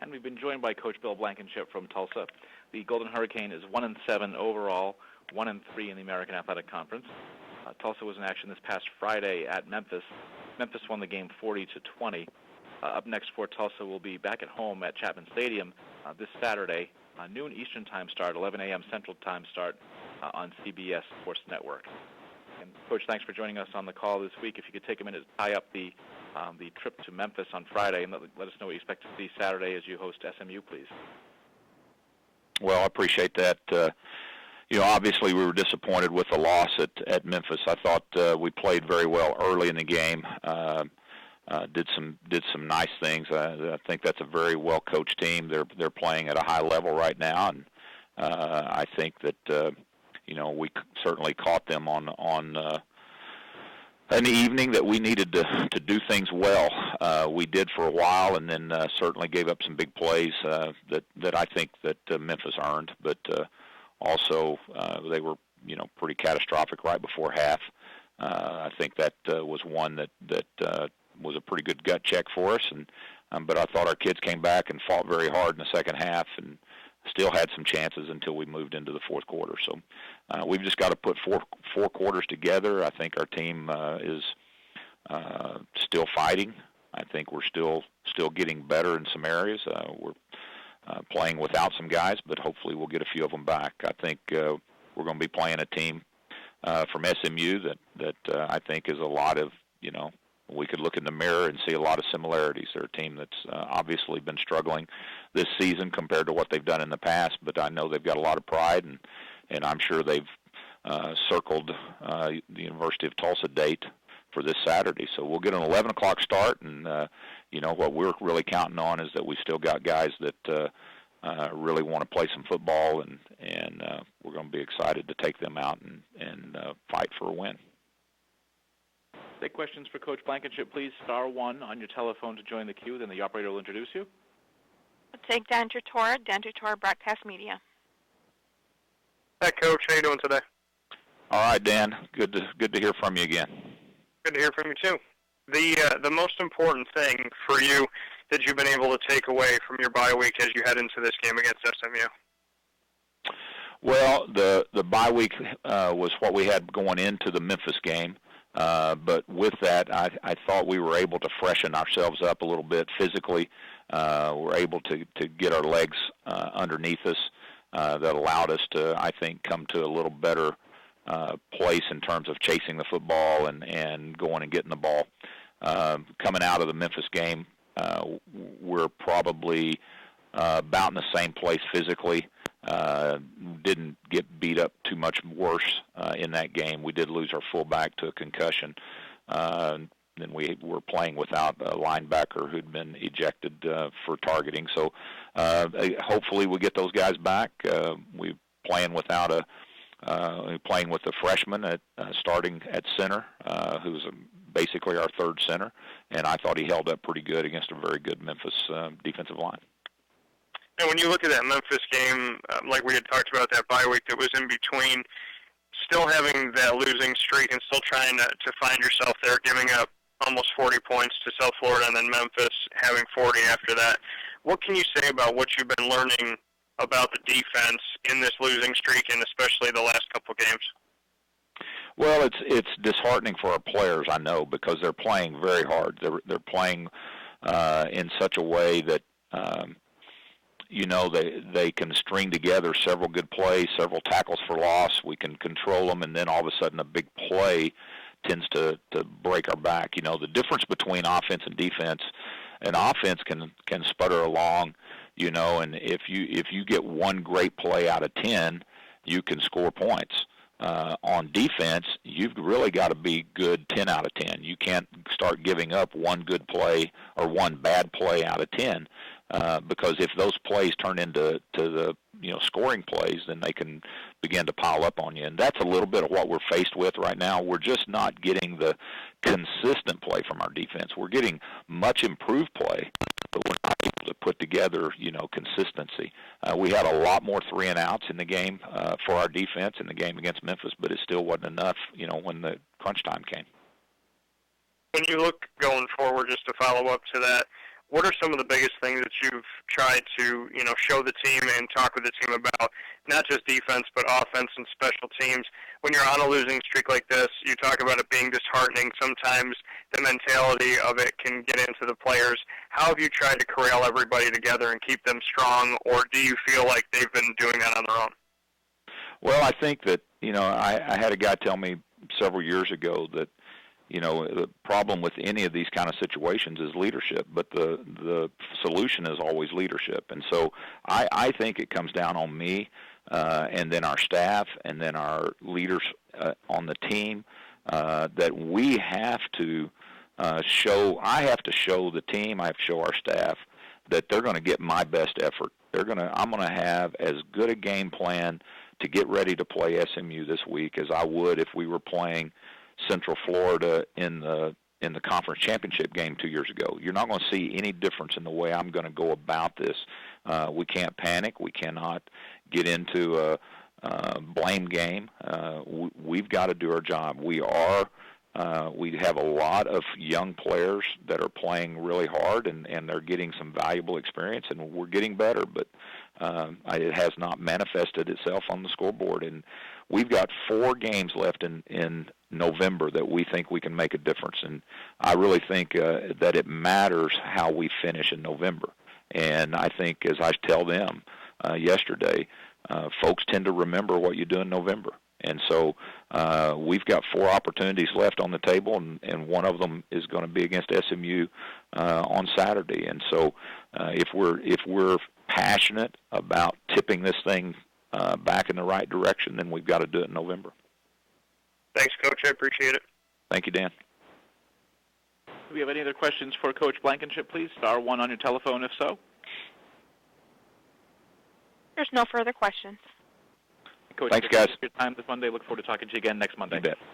And we've been joined by Coach Bill Blankenship from Tulsa. The Golden Hurricane is 1-7 overall, 1-3 in the American Athletic Conference. Tulsa was in action this past Friday at Memphis. Memphis won the game 40-20. Up next for Tulsa will be back at home at Chapman Stadium this Saturday, noon Eastern Time start, 11 a.m. Central Time start on CBS Sports Network. And Coach, thanks for joining us on the call this week. If you could take a minute to tie up the trip to Memphis on Friday and let us know what you expect to see Saturday as you host SMU, please. Well, I appreciate that. Obviously we were disappointed with the loss at Memphis. I thought we played very well early in the game. Did some nice things. I think that's a very well coached team. They're playing at a high level right now, and I think that we certainly caught them on an evening that we needed to do things well. We did for a while, and then certainly gave up some big plays that I think that Memphis earned. But also they were pretty catastrophic right before half. I think that was one that was a pretty good gut check for us. But I thought our kids came back and fought very hard in the second half and still had some chances until we moved into the fourth quarter. So we've just got to put four quarters together. I think our team is still fighting. I think we're still getting better in some areas. We're playing without some guys, but hopefully we'll get a few of them back. I think we're going to be playing a team from SMU that I think is a lot of, we could look in the mirror and see a lot of similarities. They're a team that's obviously been struggling this season compared to what they've done in the past, but I know they've got a lot of pride, and I'm sure they've circled the University of Tulsa date for this Saturday. So we'll get an 11 o'clock start, and what we're really counting on is that we still got guys that really want to play some football, and we're going to be excited to take them out and fight for a win. Take questions for Coach Blankenship, please. Star 1 on your telephone to join the queue. Then the operator will introduce you. We'll take Dan Tortora, Broadcast Media. Hi, Coach. How you doing today? All right, Dan. Good to hear from you again. Good to hear from you, too. The most important thing for you that you've been able to take away from your bye week as you head into this game against SMU? Well, the bye week was what we had going into the Memphis game. But with that, I thought we were able to freshen ourselves up a little bit physically. We're able to get our legs underneath us. That allowed us to, I think, come to a little better place in terms of chasing the football and going and getting the ball. Coming out of the Memphis game, we're probably about in the same place physically. Didn't get beat up too much worse in that game. We did lose our fullback to a concussion. Then we were playing without a linebacker who'd been ejected for targeting. So hopefully we get those guys back. We're playing with a freshman starting at center, who's basically our third center, and I thought he held up pretty good against a very good Memphis defensive line. And when you look at that Memphis game, like we had talked about that bye week that was in between, still having that losing streak and still trying to find yourself there, giving up almost 40 points to South Florida and then Memphis having 40 after that. What can you say about what you've been learning about the defense in this losing streak and especially the last couple of games? Well, it's disheartening for our players, I know, because they're playing very hard. They're playing in such a way that they can string together several good plays, several tackles for loss. We can control them, and then all of a sudden a big play tends to break our back. The difference between offense and defense, an offense can sputter along, and if you get one great play out of 10, you can score points. On defense, you've really got to be good 10 out of 10. You can't start giving up one good play or one bad play out of 10. Because if those plays turn into the scoring plays, then they can begin to pile up on you, and that's a little bit of what we're faced with right now. We're just not getting the consistent play from our defense. We're getting much improved play, but we're not able to put together consistency. We had a lot more 3-and-outs in the game for our defense in the game against Memphis, but it still wasn't enough. When the crunch time came. When you look going forward, just to follow up to that, what are some of the biggest things that you've tried to, show the team and talk with the team about, not just defense, but offense and special teams? When you're on a losing streak like this, you talk about it being disheartening. Sometimes the mentality of it can get into the players. How have you tried to corral everybody together and keep them strong, or do you feel like they've been doing that on their own? Well, I think that, I had a guy tell me several years ago that, the problem with any of these kind of situations is leadership, but the solution is always leadership. And so I think it comes down on me and then our staff and then our leaders on the team that we have to I have to show the team, I have to show our staff that they're going to get my best effort. I'm going to have as good a game plan to get ready to play SMU this week as I would if we were playing Central Florida in the conference championship game 2 years ago. You're not going to see any difference in the way I'm going to go about this. We can't panic. We cannot get into a blame game. We've got to do our job. We have a lot of young players that are playing really hard, and they're getting some valuable experience, and we're getting better, but it has not manifested itself on the scoreboard. And we've got 4 games left in November that we think we can make a difference, and I really think that it matters how we finish in November. And I think, as I tell them yesterday, folks tend to remember what you do in November. And so we've got 4 opportunities left on the table, and one of them is going to be against SMU on Saturday. And so if we're passionate about tipping this thing back in the right direction, then we've got to do it in November. Thanks, Coach. I appreciate it. Thank you, Dan. Do we have any other questions for Coach Blankenship, please? Star 1 on your telephone, if so. There's no further questions. Coach, thanks, guys. For your time this Monday. Look forward to talking to you again next Monday. You bet.